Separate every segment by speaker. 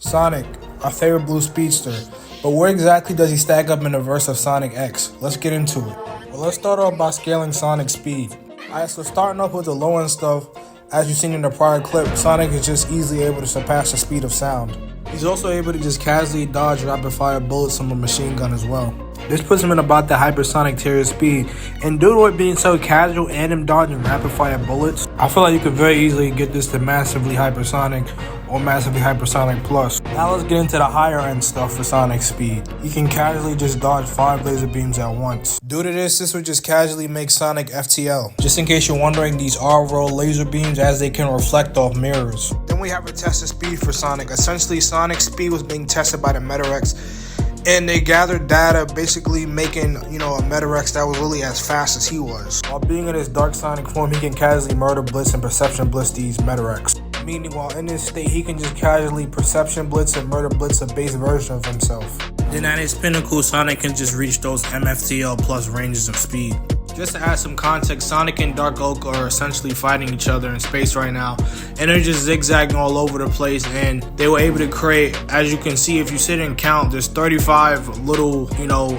Speaker 1: Sonic, our favorite blue speedster. But where exactly does he stack up in the verse of Sonic X? Let's get into it. Well, let's start off by scaling Sonic's speed. Alright, so starting off with the low end stuff, as you've seen in the prior clip, Sonic is just easily able to surpass the speed of sound. He's also able to just casually dodge rapid fire bullets from a machine gun as well. This puts him in about the hypersonic tier of speed, and due to it being so casual and him dodging rapid fire bullets, I feel like you could very easily get this to massively hypersonic or massively hypersonic plus. Now let's get into the higher end stuff for Sonic's speed. He can casually just dodge 5 laser beams at once. Due to this would just casually make Sonic FTL. Just in case you're wondering, these are roll laser beams as they can reflect off mirrors. Then we have a test of speed for Sonic. Essentially, Sonic's speed was being tested by the Meta-X, and they gathered data basically making, a Meta-X that was really as fast as he was. While being in his dark Sonic form, he can casually murder blitz and perception blitz these Meta-X. Meaning while in this state, he can just casually perception blitz and murder blitz a base version of himself. Then at his pinnacle, Sonic can just reach those MFTL plus ranges of speed. Just to add some context, Sonic and Dark Oak are essentially fighting each other in space right now, and they're just zigzagging all over the place, and they were able to create, as you can see, if you sit and count, there's 35 little,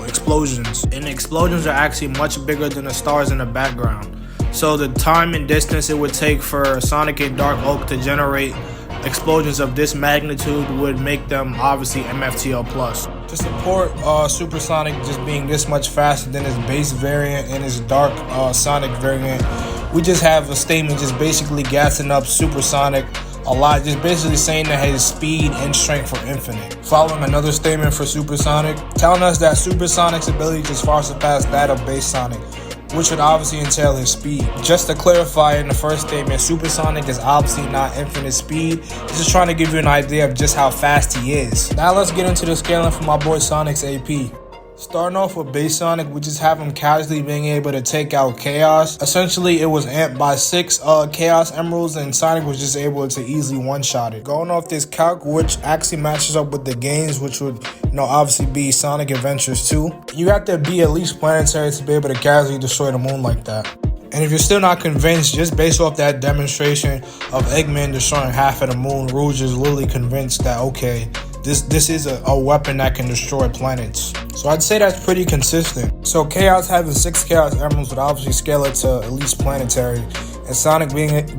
Speaker 1: explosions, and the explosions are actually much bigger than the stars in the background. So the time and distance it would take for Sonic and Dark Oak to generate explosions of this magnitude would make them obviously MFTL plus. To support Supersonic just being this much faster than his base variant and his dark Sonic variant, we just have a statement just basically gassing up Supersonic a lot, just basically saying that his speed and strength are infinite. Following another statement for Supersonic, telling us that Supersonic's ability just far surpassed that of base Sonic, which would obviously entail his speed. Just to clarify, in the first statement, Supersonic is obviously not infinite speed. It's just trying to give you an idea of just how fast he is. Now let's get into the scaling for my boy Sonic's AP. Starting off with base Sonic, we just have him casually being able to take out Chaos. Essentially, it was amped by 6 Chaos Emeralds, and Sonic was just able to easily one-shot it. Going off this calc, which actually matches up with the games, which would, obviously be Sonic Adventures 2. You have to be at least planetary to be able to casually destroy the moon like that. And if you're still not convinced, just based off that demonstration of Eggman destroying half of the moon, Rouge is literally convinced that, okay, this is a weapon that can destroy planets. So I'd say that's pretty consistent. So Chaos having 6 Chaos Emeralds would obviously scale it to at least planetary, and Sonic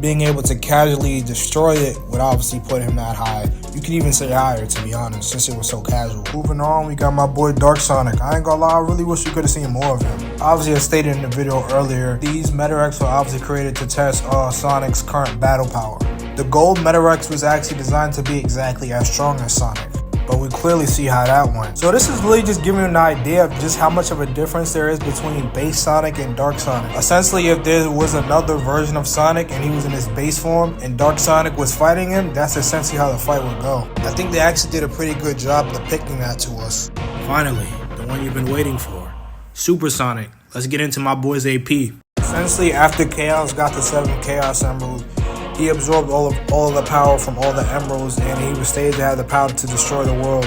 Speaker 1: being able to casually destroy it would obviously put him that high. You could even say higher, to be honest, since it was so casual. Moving on, we got my boy Dark Sonic. I ain't gonna lie, I really wish we could have seen more of him. Obviously, as stated in the video earlier, these Meta-X were obviously created to test Sonic's current battle power. The gold Meta-X was actually designed to be exactly as strong as Sonic, but we clearly see how that went. So this is really just giving you an idea of just how much of a difference there is between base Sonic and Dark Sonic. Essentially, if there was another version of Sonic and he was in his base form and Dark Sonic was fighting him, that's essentially how the fight would go. I think they actually did a pretty good job depicting that to us. Finally, the one you've been waiting for, Supersonic. Let's get into my boy's AP. Essentially, after Chaos got the 7 Chaos Emeralds, he absorbed all of the power from all the emeralds, and he was stated to have the power to destroy the world.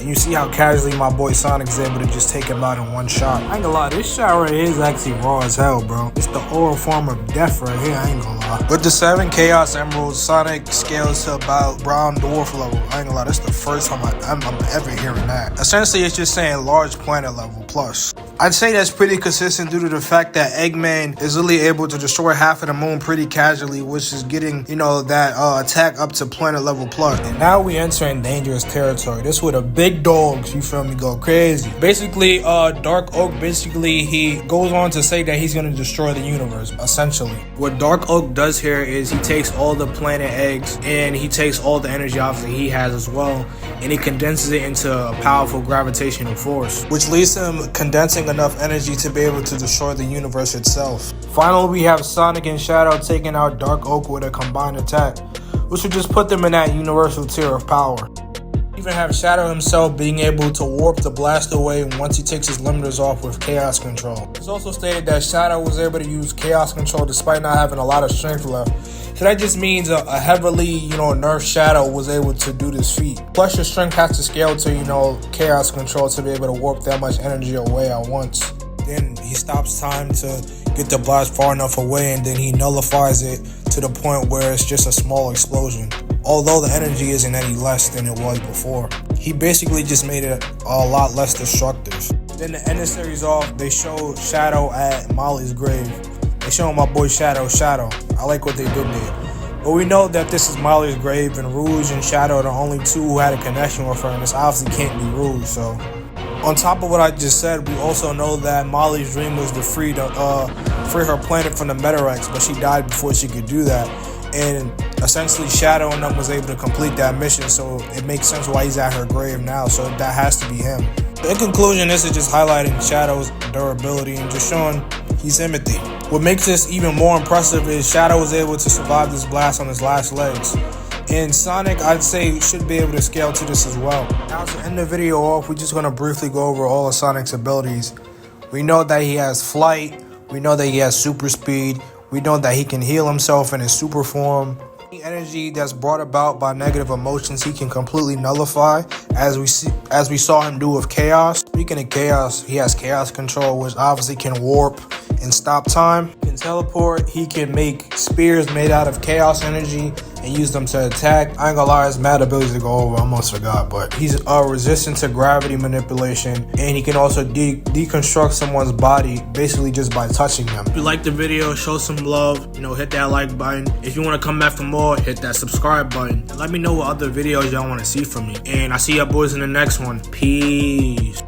Speaker 1: And you see how casually my boy Sonic is able to just take him out in one shot. I ain't gonna lie, this shot right here is actually raw as hell, bro. It's the oral form of death right here, I ain't gonna lie. With the 7 Chaos Emeralds, Sonic scales to about Brown Dwarf level. I ain't gonna lie, this is the first time I'm ever hearing that. Essentially, it's just saying large planet level plus. I'd say that's pretty consistent due to the fact that Eggman is really able to destroy half of the moon pretty casually, which is getting, that attack up to planet level plus. And now we enter in dangerous territory. This with a big dogs, you feel me, go crazy. Basically, Dark Oak, he goes on to say that he's going to destroy the universe, essentially. What Dark Oak does here is he takes all the planet eggs and he takes all the energy obviously he has as well, and he condenses it into a powerful gravitational force, which leads to him condensing enough energy to be able to destroy the universe itself. Finally, we have Sonic and Shadow taking out Dark Oak with a combined attack, which would just put them in that universal tier of power. Even have Shadow himself being able to warp the blast away once he takes his limiters off with Chaos Control. It's also stated that Shadow was able to use Chaos Control despite not having a lot of strength left. So that just means a heavily, nerfed Shadow was able to do this feat. Plus your strength has to scale to, Chaos Control to be able to warp that much energy away at once. Then he stops time to get the blast far enough away, and then he nullifies it to the point where it's just a small explosion. although the energy isn't any less than it was before. He basically just made it a lot less destructive. Then to end the series off, they show Shadow at Molly's grave. They show my boy Shadow. I like what they did there. But we know that this is Molly's grave, and Rouge and Shadow are the only two who had a connection with her, and this obviously can't be Rouge. So, on top of what I just said, we also know that Molly's dream was to free her planet from the Metarex, but she died before she could do that. And essentially, Shadow and them was able to complete that mission, so it makes sense why he's at her grave now. So that has to be him. In conclusion, this is just highlighting Shadow's durability and just showing he's Timothy. What makes this even more impressive is Shadow was able to survive this blast on his last legs. And Sonic, I'd say, should be able to scale to this as well. Now to end the video off, we're just going to briefly go over all of Sonic's abilities. We know that he has flight. We know that he has super speed. We know that he can heal himself in his super form. Any energy that's brought about by negative emotions, he can completely nullify, as we saw him do with Chaos. Speaking of Chaos, he has Chaos Control, which obviously can warp and stop time. He can teleport. He can make spears made out of Chaos energy and use them to attack. I ain't gonna lie, his mad abilities to go over, I almost forgot, but he's resistant to gravity manipulation, and he can also deconstruct someone's body basically just by touching them. If you like the video, show some love, hit that like button. If you want to come back for more, hit that subscribe button. Let me know what other videos y'all want to see from me, and I see y'all boys in the next one. Peace.